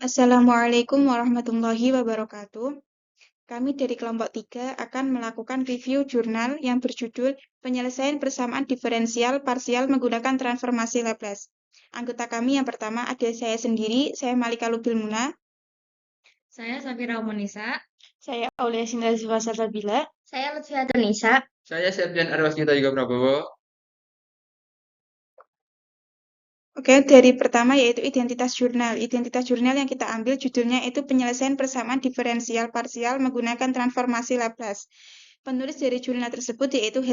Assalamualaikum warahmatullahi wabarakatuh. Kami dari kelompok 3 akan melakukan review jurnal yang berjudul Penyelesaian Persamaan Diferensial Parsial Menggunakan Transformasi Laplace. Anggota kami yang pertama ada saya sendiri, saya Malika Lubilmuna. Saya Safira Umunisa. Saya Aulia Sinta Salsabila. Saya Lutfia Tunisa. Saya Septian Arwasnita Juga Prabowo. Oke, dari pertama yaitu identitas jurnal. Identitas jurnal yang kita ambil judulnya itu Penyelesaian Persamaan Diferensial Parsial Menggunakan Transformasi Laplace. Penulis dari jurnal tersebut yaitu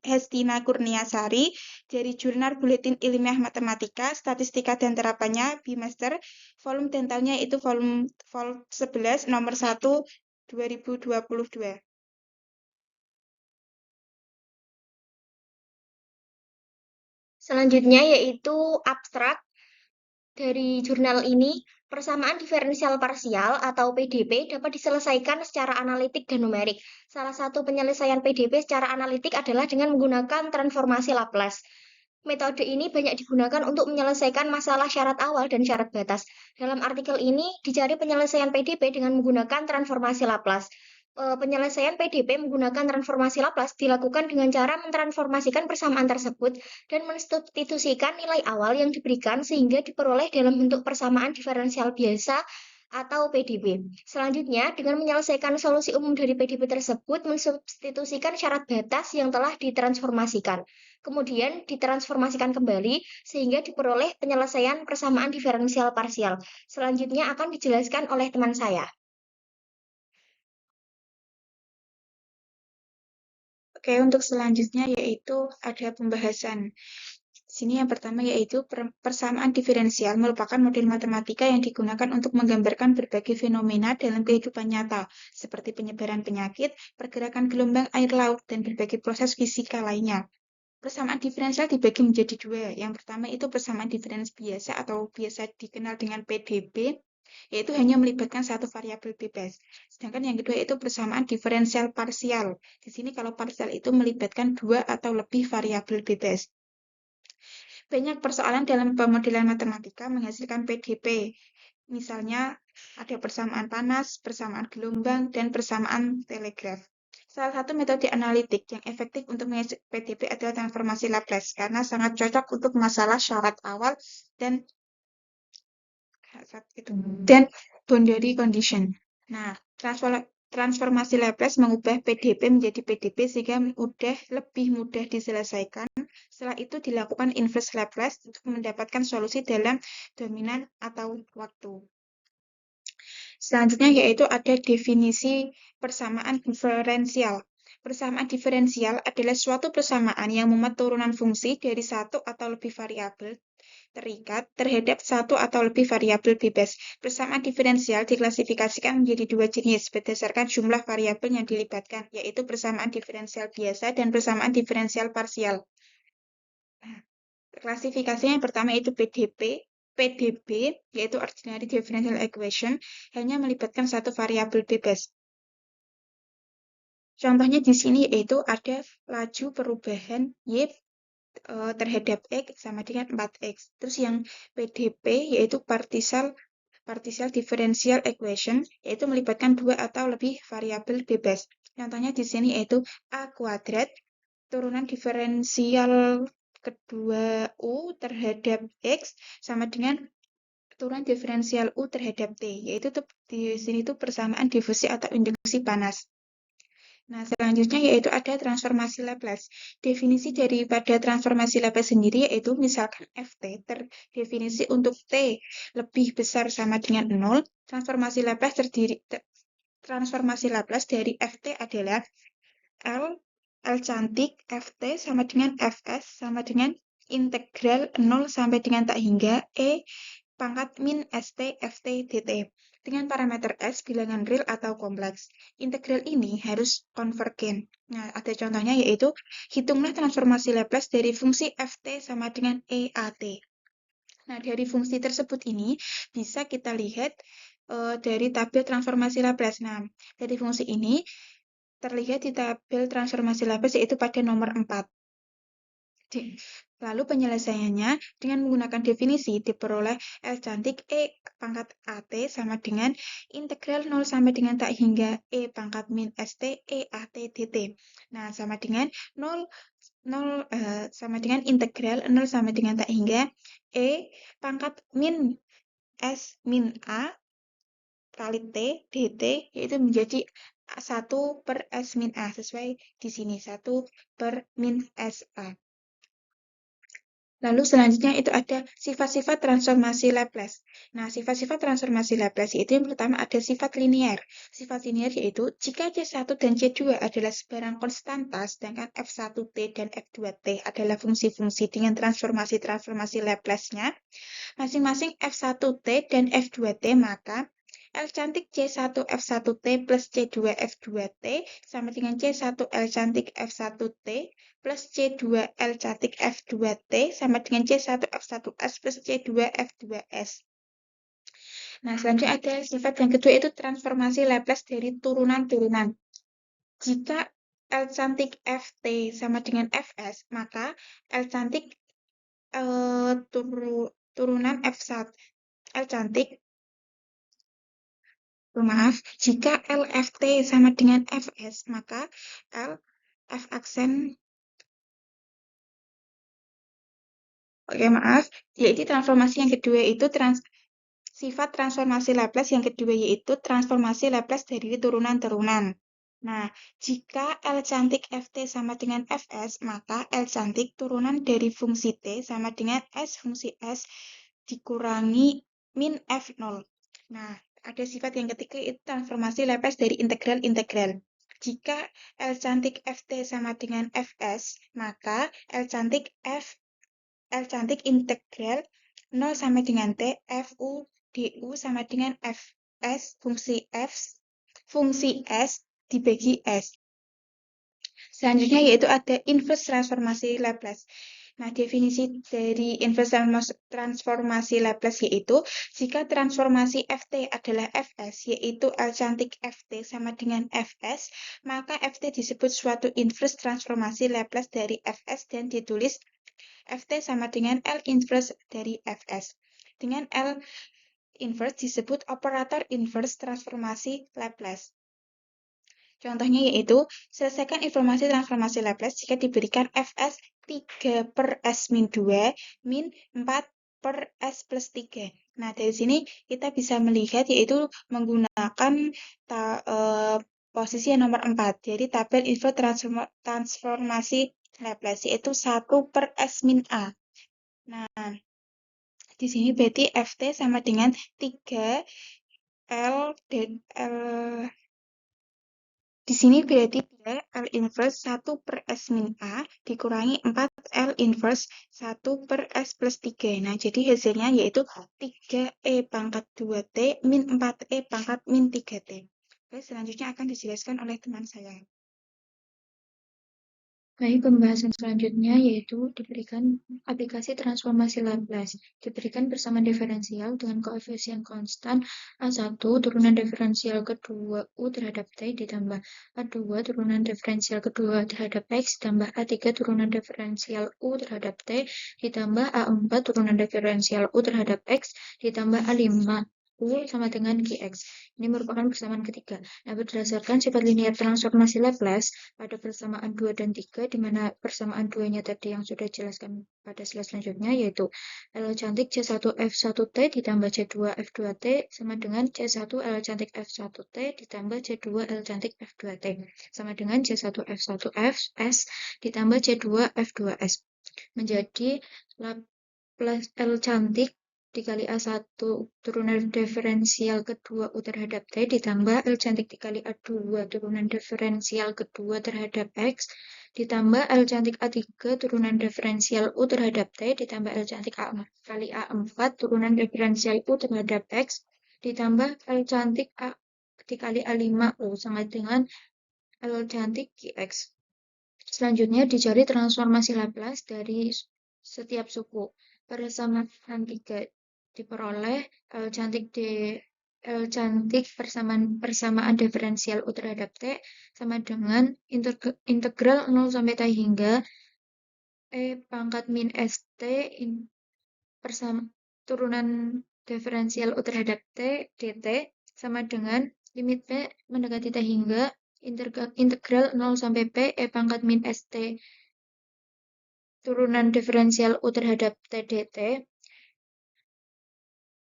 Hestina Kurniasari dari jurnal Buletin Ilmiah Matematika, Statistika dan Terapannya, Bimester, volume dentalnya itu volume 11 nomor 1 2022. Selanjutnya yaitu abstrak dari jurnal ini. Persamaan diferensial parsial atau PDP dapat diselesaikan secara analitik dan numerik. Salah satu penyelesaian PDP secara analitik adalah dengan menggunakan transformasi Laplace. Metode ini banyak digunakan untuk menyelesaikan masalah syarat awal dan syarat batas. Dalam artikel ini dicari penyelesaian PDP dengan menggunakan transformasi Laplace. Penyelesaian PDP menggunakan transformasi Laplace dilakukan dengan cara mentransformasikan persamaan tersebut dan mensubstitusikan nilai awal yang diberikan sehingga diperoleh dalam bentuk persamaan diferensial biasa atau PDB. Selanjutnya, dengan menyelesaikan solusi umum dari PDB tersebut, mensubstitusikan syarat batas yang telah ditransformasikan. Kemudian ditransformasikan kembali sehingga diperoleh penyelesaian persamaan diferensial parsial. Selanjutnya akan dijelaskan oleh teman saya. Oke, untuk selanjutnya yaitu ada pembahasan. Sini yang pertama yaitu persamaan diferensial merupakan model matematika yang digunakan untuk menggambarkan berbagai fenomena dalam kehidupan nyata, seperti penyebaran penyakit, pergerakan gelombang air laut, dan berbagai proses fisika lainnya. Persamaan diferensial dibagi menjadi dua. Yang pertama itu persamaan diferensial biasa atau biasa dikenal dengan PDB, yaitu hanya melibatkan satu variabel bebas. Sedangkan yang kedua itu persamaan diferensial parsial. Di sini kalau parsial itu melibatkan dua atau lebih variabel bebas. Banyak persoalan dalam pemodelan matematika menghasilkan PDP. Misalnya ada persamaan panas, persamaan gelombang, dan persamaan telegraf. Salah satu metode analitik yang efektif untuk menghasilkan PDP adalah transformasi Laplace karena sangat cocok untuk masalah syarat awal dan boundary condition. Nah, transformasi Laplace mengubah PDP menjadi PDP sehingga lebih mudah diselesaikan. Setelah itu dilakukan inverse Laplace untuk mendapatkan solusi dalam dominan atau waktu. Selanjutnya yaitu ada definisi persamaan diferensial. Persamaan diferensial adalah suatu persamaan yang memuat turunan fungsi dari satu atau lebih variabel terikat terhadap satu atau lebih variabel bebas. Persamaan diferensial diklasifikasikan menjadi dua jenis berdasarkan jumlah variabel yang dilibatkan, yaitu persamaan diferensial biasa dan persamaan diferensial parsial. Klasifikasinya yang pertama itu PDB, yaitu Ordinary Differential Equation, hanya melibatkan satu variabel bebas. Contohnya di sini yaitu ada laju perubahan Y terhadap X sama dengan 4X. Terus yang PDP yaitu Partial Differential Equation, yaitu melibatkan dua atau lebih variabel bebas. Contohnya di sini yaitu A kuadrat, turunan diferensial kedua U terhadap X sama dengan turunan diferensial U terhadap T, yaitu di sini itu persamaan difusi atau induksi panas. Nah, selanjutnya yaitu ada transformasi Laplace. Definisi daripada transformasi Laplace sendiri yaitu misalkan Ft terdefinisi untuk T lebih besar sama dengan 0, transformasi Laplace dari Ft adalah L cantik Ft sama dengan Fs sama dengan integral 0 sampai dengan tak hingga E pangkat min St Ft dt dengan parameter S bilangan real atau kompleks. Integral ini harus konvergen. Nah, ada contohnya yaitu hitunglah transformasi Laplace dari fungsi Ft sama dengan EAT. Nah, dari fungsi tersebut ini bisa kita lihat dari tabel transformasi Laplace. Nah, dari fungsi ini terlihat di tabel transformasi Laplace yaitu pada nomor 4. Lalu penyelesaiannya dengan menggunakan definisi diperoleh L cantik E pangkat AT sama dengan integral 0 sampai dengan tak hingga E pangkat min ST E AT dt. Nah, sama dengan 0 sama dengan integral 0 sampai dengan tak hingga E pangkat min S min A kali T dt, yaitu menjadi 1 per S min A, sesuai di sini 1 per min S A. Lalu selanjutnya itu ada sifat-sifat transformasi Laplace. Nah, sifat-sifat transformasi Laplace itu yang pertama ada sifat linear. Sifat linear yaitu jika C1 dan C2 adalah sebarang konstanta, sedangkan F1T dan F2T adalah fungsi-fungsi dengan transformasi-transformasi Laplace-nya, masing-masing F1T dan F2T, maka L cantik C1 F1T plus C2 F2T sama dengan C1 L cantik F1T plus C2 L cantik F2T sama dengan C1 F1S plus C2 F2S. Nah, selanjutnya ada sifat yang kedua itu transformasi Laplace dari turunan-turunan. Jika L cantik Ft sama dengan Fs, maka L cantik turunan F1 L cantik jika LFT sama dengan Fs, maka L F aksen yaitu transformasi yang kedua itu sifat transformasi Laplace yang kedua yaitu transformasi Laplace dari turunan-turunan. Nah, jika L cantik Ft sama dengan Fs, maka L cantik turunan dari fungsi T sama dengan S fungsi S dikurangi min F0. Nah, ada sifat yang ketiga itu transformasi Laplace dari integral-integral. Jika L cantik Ft sama dengan Fs, maka L cantik integral 0 sampai dengan T Fu du sama dengan Fs fungsi S dibagi S. Selanjutnya yaitu ada inverse transformasi Laplace. Nah, definisi dari inverse transformasi Laplace yaitu jika transformasi Ft adalah Fs, yaitu L cantik Ft sama dengan Fs, maka Ft disebut suatu inverse transformasi Laplace dari Fs dan ditulis Ft sama dengan L inverse dari Fs. Dengan L inverse disebut operator inverse transformasi Laplace. Contohnya yaitu, selesaikan informasi transformasi Laplace jika diberikan Fs 3 per S min 2 min 4 per S plus 3. Nah, dari sini kita bisa melihat yaitu menggunakan posisi yang nomor 4, jadi tabel info transformasi Laplace, yaitu 1 per S min A. Nah, di sini berarti Ft sama dengan 3 L dan L. Di sini berarti L inverse 1 per S min A dikurangi 4 L inverse 1 per S plus 3. Nah, jadi hasilnya yaitu 3E pangkat 2T min 4E pangkat min 3T. Oke, selanjutnya akan dijelaskan oleh teman saya. Baik, pembahasan selanjutnya yaitu diberikan aplikasi transformasi Laplace. Diberikan persamaan diferensial dengan koefisien konstan A1 turunan diferensial kedua U terhadap T ditambah A2 turunan diferensial kedua terhadap X ditambah A3 turunan diferensial U terhadap T ditambah A4 turunan diferensial U terhadap X ditambah A5 U sama dengan Gx. Ini merupakan persamaan ketiga. Nah, berdasarkan sifat linear transformasi Laplace pada persamaan 2 dan 3, di mana persamaan 2-nya tadi yang sudah dijelaskan pada slide selanjutnya, yaitu L cantik C1 F1T ditambah C2 F2T sama dengan C1 L cantik F1T ditambah C2 L cantik F2T sama dengan C1 F1Fs ditambah C2 F2S. Menjadi Laplace L cantik dikali A1 turunan diferensial kedua U terhadap T ditambah L cantik dikali A2 turunan diferensial kedua terhadap X ditambah L cantik A3 turunan diferensial U terhadap T ditambah L cantik A4 kali A4 turunan diferensial U terhadap X ditambah L cantik A dikali A5U sama dengan L cantik Gx. Selanjutnya dicari transformasi Laplace dari setiap suku. Persamaan 3 diperoleh L cantik persamaan diferensial U terhadap T sama dengan integral 0 sampai T hingga E pangkat min ST turunan diferensial U terhadap T dt sama dengan limit P mendekati T hingga integral 0 sampai P E pangkat min ST turunan diferensial U terhadap T dt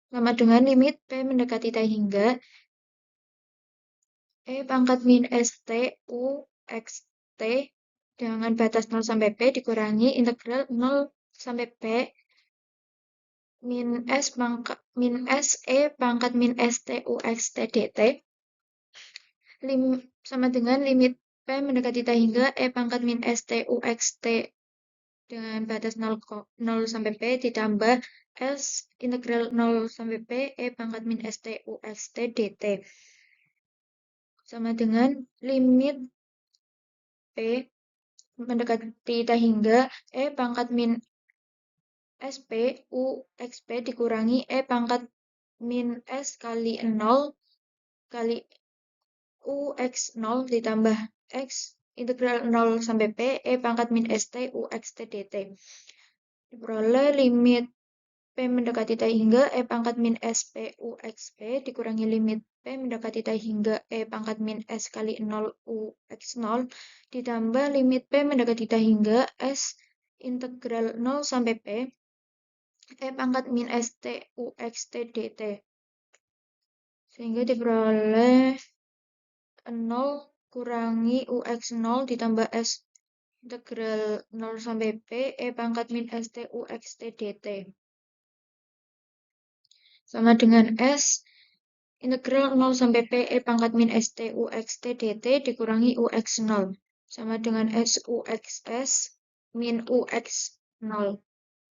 sama dengan limit P mendekati T hingga E pangkat min ST U X T dengan batas 0 sampai P dikurangi integral 0 sampai P min S E pangkat min ST U X T dt sama dengan limit P mendekati T hingga E pangkat min ST U X T dengan batas 0 sampai P ditambah S integral 0 sampai P E pangkat min ST U X T dt sama dengan limit P mendekati T hingga E pangkat min SP U XP dikurangi E pangkat min S kali 0 kali U X 0 ditambah X integral 0 sampai P E pangkat min ST U X T dt diperoleh limit P mendekati T hingga E pangkat min SP U X P dikurangi limit P mendekati T hingga E pangkat min S kali 0 U X 0 ditambah limit P mendekati T hingga S integral 0 sampai P E pangkat min ST U X T dt sehingga diperoleh 0 kurangi UX 0 ditambah S integral 0 sampai P E pangkat min ST UX T dt sama dengan S integral 0 sampai P E pangkat min ST UX T dt dikurangi UX 0 sama dengan S UX S min UX 0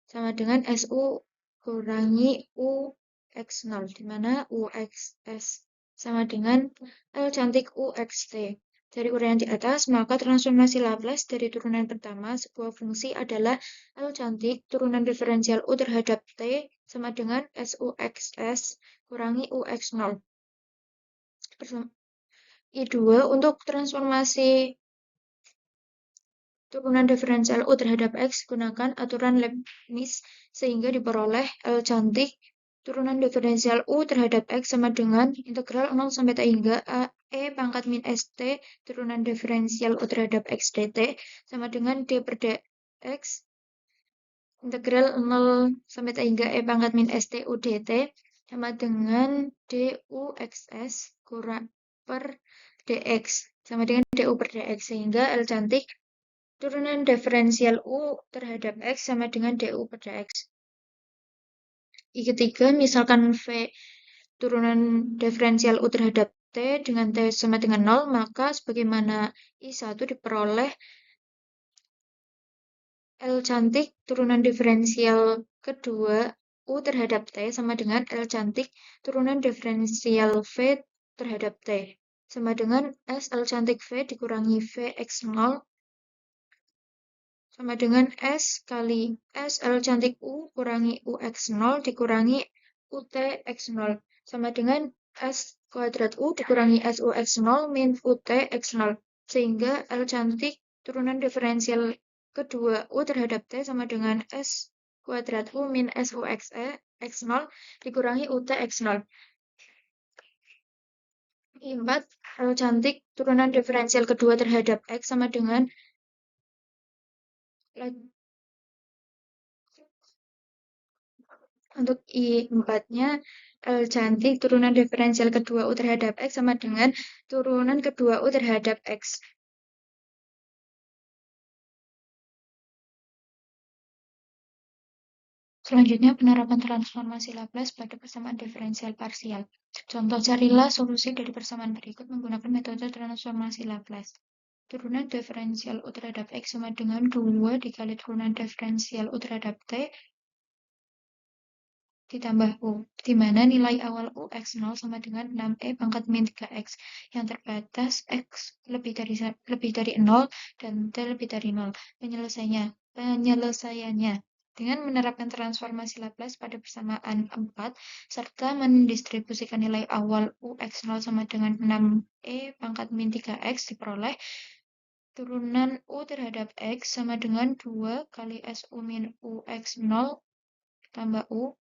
sama dengan SU kurangi UX 0 di mana UX S sama dengan L cantik UXT. Dari uraian di atas, maka transformasi Laplace dari turunan pertama sebuah fungsi adalah L cantik turunan diferensial U terhadap T sama dengan SUXS kurangi UX0. I2 untuk transformasi turunan diferensial U terhadap X gunakan aturan Leibniz sehingga diperoleh L cantik turunan diferensial U terhadap X sama dengan integral 0 sampai T hingga E pangkat min ST turunan diferensial U terhadap X dt sama dengan D per dx integral 0 sampai T hingga E pangkat min ST U dt sama dengan du xs kurang per dx sama dengan du per dx sehingga L cantik turunan diferensial U terhadap X sama dengan du per dx. I ketiga, misalkan V turunan diferensial U terhadap T dengan T sama dengan 0, maka sebagaimana I1 diperoleh L cantik turunan diferensial kedua U terhadap T sama dengan L cantik turunan diferensial V terhadap T sama dengan S L cantik V dikurangi V X0 sama dengan S kali S L cantik U kurangi UX0 dikurangi UT X0 sama dengan S kuadrat U dikurangi SU X0 min UT X0 sehingga L cantik turunan diferensial kedua U terhadap T sama dengan S kuadrat U min SU X0 dikurangi UT X0. 4. L cantik turunan diferensial kedua terhadap X sama dengan untuk I4-nya L cantik turunan diferensial kedua U terhadap X sama dengan turunan kedua U terhadap X. Selanjutnya, penerapan transformasi Laplace pada persamaan diferensial parsial. Contoh, carilah solusi dari persamaan berikut menggunakan metode transformasi Laplace. Turunan diferensial U terhadap X sama dengan 2 dikali turunan diferensial U terhadap T ditambah U, di mana nilai awal U X0 sama dengan 6E pangkat min 3X yang terbatas X lebih dari 0 dan T lebih dari 0. Penyelesaiannya dengan menerapkan transformasi Laplace pada persamaan 4 serta mendistribusikan nilai awal U X0 sama dengan 6E pangkat min 3X diperoleh turunan U terhadap X sama dengan 2 kali SU min UX0 tambah U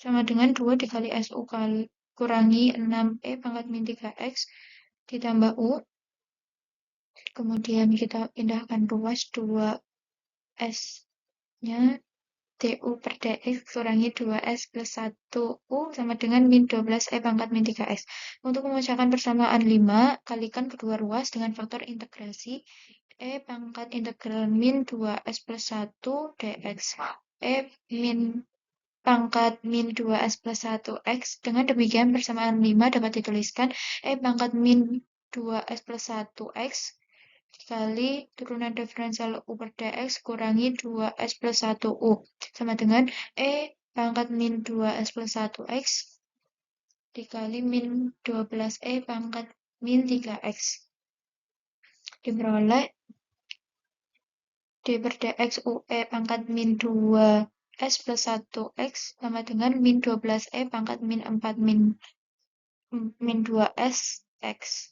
sama dengan 2 dikali SU kali kurangi 6E pangkat min 3X ditambah U. Kemudian kita pindahkan ruas 2S-nya DU per DX kurangi 2S plus 1U sama dengan min 12E pangkat min 3X. Untuk memecahkan persamaan 5, kalikan kedua ruas dengan faktor integrasi E pangkat integral min 2S plus 1 DX. E min pangkat min 2S plus 1X. Dengan demikian persamaan 5 dapat dituliskan E pangkat min 2S plus 1X dikali turunan diferensial U per dx kurangi 2S plus 1U sama dengan E pangkat min 2S plus 1X dikali min 12E pangkat min 3X. Diperoleh D per dx UE pangkat min 2S plus 1X sama dengan min 12E pangkat min 4 min 2S X.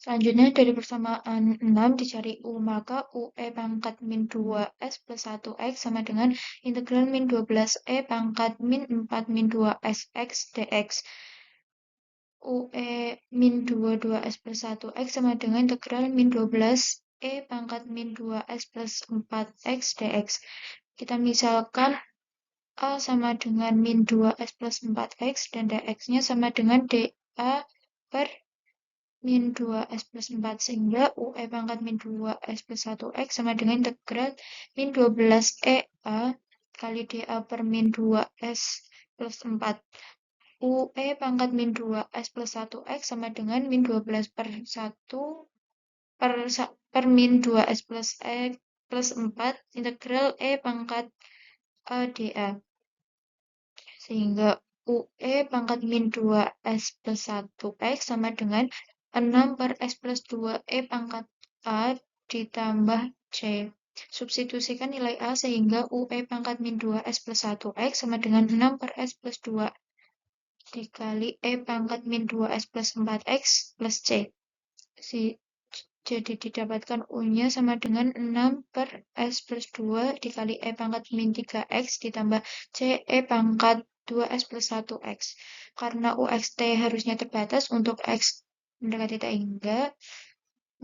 Selanjutnya dari persamaan 6 dicari U, maka UE pangkat min 2S plus 1X sama dengan integral min 12E pangkat min 4 min 2S X dx. UE min 2S plus 1X sama dengan integral min 12E pangkat min 2S plus 4X dx. Kita misalkan A sama dengan min 2S plus 4X dan dx-nya sama dengan dA per min 2S plus 4 sehingga UE pangkat min 2S plus 1X sama dengan integral min 12EA kali dA per min 2S plus 4. UE pangkat min 2S plus 1X sama dengan min 12 per 1 per min 2S plus X plus 4 integral E pangkat dA. Sehingga UE pangkat min 2S plus 1X sama dengan 6 per S plus 2E pangkat A ditambah C. Substitusikan nilai A sehingga UE pangkat min 2S plus 1X sama dengan 6 per S plus 2 dikali E pangkat min 2S plus 4X plus C. Jadi didapatkan U-nya sama dengan 6 per S plus 2 dikali E pangkat min 3X ditambah C E pangkat 2S plus 1X. Karena UXT harusnya terbatas untuk X mendekati tak hingga,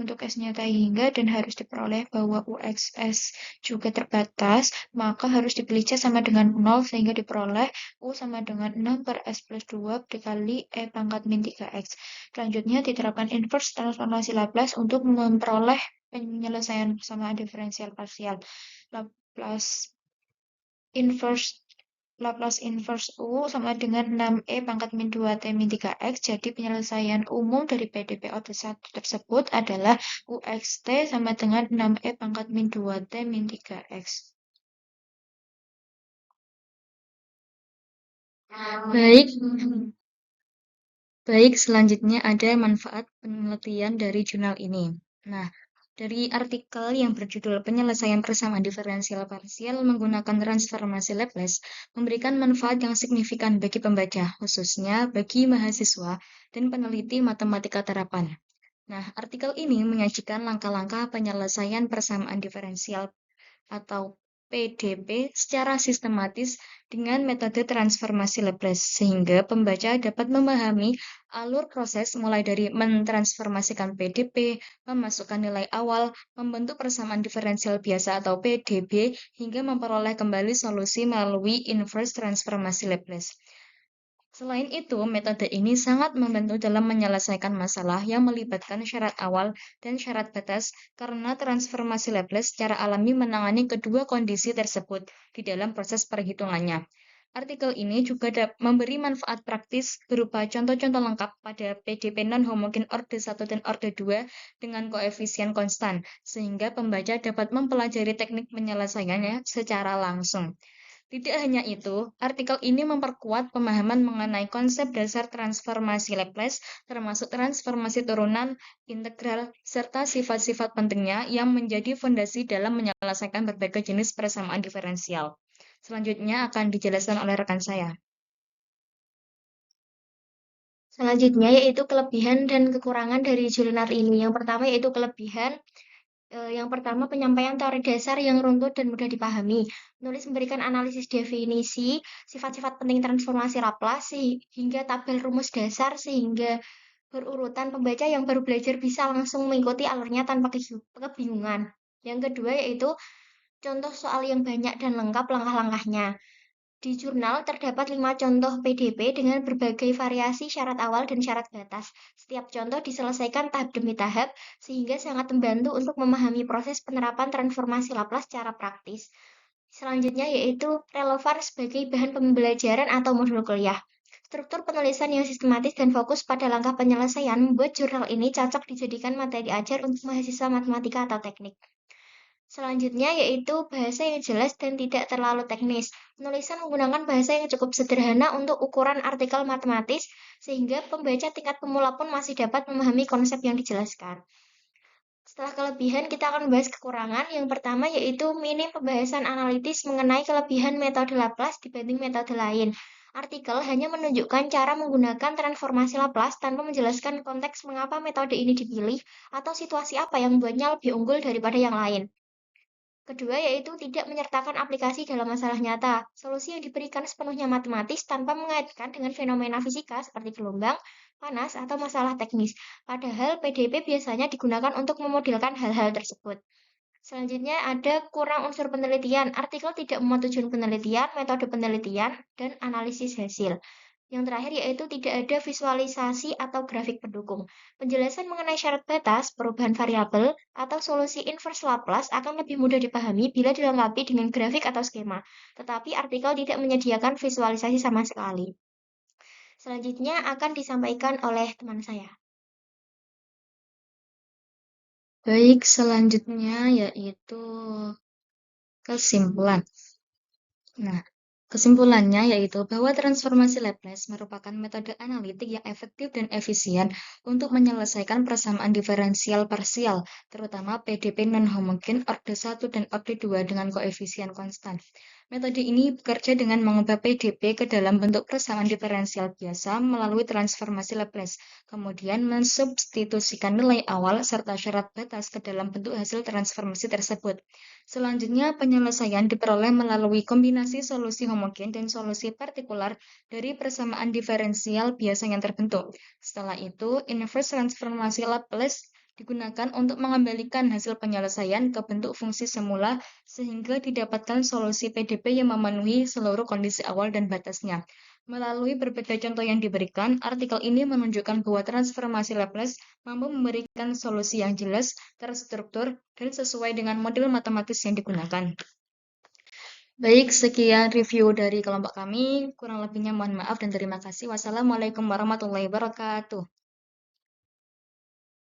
untuk S-nya tak hingga dan harus diperoleh bahwa UXS juga terbatas, maka harus dipilih C sama dengan 0 sehingga diperoleh U sama dengan 6 per S plus 2 dikali E pangkat min 3X. Selanjutnya diterapkan inverse transformasi Laplace untuk memperoleh penyelesaian persamaan diferensial parsial. Laplace inverse U sama dengan 6E pangkat min 2T min 3X. Jadi penyelesaian umum dari PDP order 1 tersebut adalah UXT sama dengan 6E pangkat min 2T min 3X. Baik, selanjutnya ada manfaat penelitian dari jurnal ini. Nah, dari artikel yang berjudul Penyelesaian Persamaan Diferensial Parsial menggunakan transformasi Laplace memberikan manfaat yang signifikan bagi pembaca, khususnya bagi mahasiswa dan peneliti matematika terapan. Nah, artikel ini menyajikan langkah-langkah penyelesaian persamaan diferensial atau PDP secara sistematis dengan metode transformasi Laplace, sehingga pembaca dapat memahami alur proses mulai dari mentransformasikan PDP, memasukkan nilai awal, membentuk persamaan diferensial biasa atau PDB, hingga memperoleh kembali solusi melalui inverse transformasi Laplace. Selain itu, metode ini sangat membantu dalam menyelesaikan masalah yang melibatkan syarat awal dan syarat batas karena transformasi Laplace secara alami menangani kedua kondisi tersebut di dalam proses perhitungannya. Artikel ini juga memberi manfaat praktis berupa contoh-contoh lengkap pada PDP non-homogen orde 1 dan orde 2 dengan koefisien konstan, sehingga pembaca dapat mempelajari teknik penyelesaiannya secara langsung. Tidak hanya itu, artikel ini memperkuat pemahaman mengenai konsep dasar transformasi Laplace, termasuk transformasi turunan, integral, serta sifat-sifat pentingnya yang menjadi fondasi dalam menyelesaikan berbagai jenis persamaan diferensial. Selanjutnya akan dijelaskan oleh rekan saya. Selanjutnya yaitu kelebihan dan kekurangan dari jurnal ini. Yang pertama yaitu kelebihan. Yang pertama, penyampaian teori dasar yang runtut dan mudah dipahami. Penulis memberikan analisis definisi, sifat-sifat penting transformasi Laplace, hingga tabel rumus dasar sehingga berurutan pembaca yang baru belajar bisa langsung mengikuti alurnya tanpa kebingungan. Yang kedua yaitu contoh soal yang banyak dan lengkap langkah-langkahnya. Di jurnal terdapat 5 contoh PDP dengan berbagai variasi syarat awal dan syarat batas. Setiap contoh diselesaikan tahap demi tahap, sehingga sangat membantu untuk memahami proses penerapan transformasi Laplace secara praktis. Selanjutnya yaitu relevan sebagai bahan pembelajaran atau modul kuliah. Struktur penulisan yang sistematis dan fokus pada langkah penyelesaian membuat jurnal ini cocok dijadikan materi ajar untuk mahasiswa matematika atau teknik. Selanjutnya yaitu bahasa yang jelas dan tidak terlalu teknis. Penulisan menggunakan bahasa yang cukup sederhana untuk ukuran artikel matematis, sehingga pembaca tingkat pemula pun masih dapat memahami konsep yang dijelaskan. Setelah kelebihan, kita akan membahas kekurangan. Yang pertama yaitu minim pembahasan analitis mengenai kelebihan metode Laplace dibanding metode lain. Artikel hanya menunjukkan cara menggunakan transformasi Laplace tanpa menjelaskan konteks mengapa metode ini dipilih atau situasi apa yang membuatnya lebih unggul daripada yang lain. Kedua, yaitu tidak menyertakan aplikasi dalam masalah nyata. Solusi yang diberikan sepenuhnya matematis tanpa mengaitkan dengan fenomena fisika seperti gelombang, panas, atau masalah teknis. Padahal PDP biasanya digunakan untuk memodelkan hal-hal tersebut. Selanjutnya ada kurang unsur penelitian. Artikel tidak memuat tujuan penelitian, metode penelitian, dan analisis hasil. Yang terakhir yaitu tidak ada visualisasi atau grafik pendukung. Penjelasan mengenai syarat batas, perubahan variabel, atau solusi inverse Laplace akan lebih mudah dipahami bila dilengkapi dengan grafik atau skema. Tetapi artikel tidak menyediakan visualisasi sama sekali. Selanjutnya akan disampaikan oleh teman saya. Baik, selanjutnya yaitu kesimpulan. Nah, kesimpulannya yaitu bahwa transformasi Laplace merupakan metode analitik yang efektif dan efisien untuk menyelesaikan persamaan diferensial parsial, terutama PDP non-homogen orde 1 dan orde 2 dengan koefisien konstan. Metode ini bekerja dengan mengubah PDP ke dalam bentuk persamaan diferensial biasa melalui transformasi Laplace, kemudian mensubstitusikan nilai awal serta syarat batas ke dalam bentuk hasil transformasi tersebut. Selanjutnya, penyelesaian diperoleh melalui kombinasi solusi homogen dan solusi partikular dari persamaan diferensial biasa yang terbentuk. Setelah itu, inverse transformasi Laplace digunakan untuk mengembalikan hasil penyelesaian ke bentuk fungsi semula sehingga didapatkan solusi PDP yang memenuhi seluruh kondisi awal dan batasnya. Melalui berbeda contoh yang diberikan, artikel ini menunjukkan bahwa transformasi Laplace mampu memberikan solusi yang jelas, terstruktur, dan sesuai dengan model matematis yang digunakan. Baik, sekian review dari kelompok kami. Kurang lebihnya mohon maaf dan terima kasih. Wassalamualaikum warahmatullahi wabarakatuh.